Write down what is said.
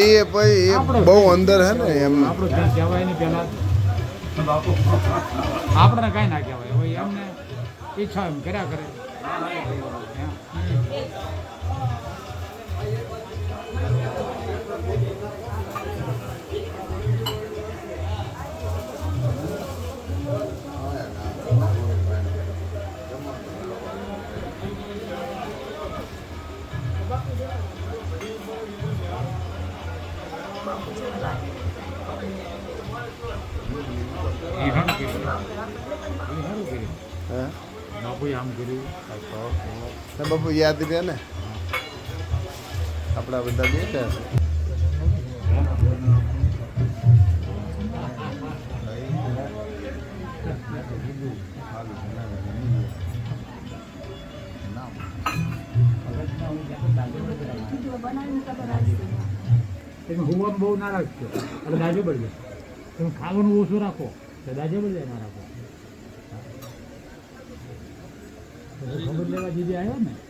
એ પછી બહુ અંદર હે ને એમ આપણું ધ્યાન કહેવાય નહીં પહેલાં આપણને કાંઈ ના કહેવાય હવે એમને ઈચ્છા એમ કર્યા કરે. બાપુ આમ કર્યું બાપુ યાદ રહે ને આપણા બધા બેઠા છે. તમે હોવાનું બહુ ના રાખશો એટલે દાજો પડી જાય. તમે ખાવાનું ઓછું રાખો તો દાજો પડી જાય ના રાખો. ખબર લેવા દીદી આવ્યો ને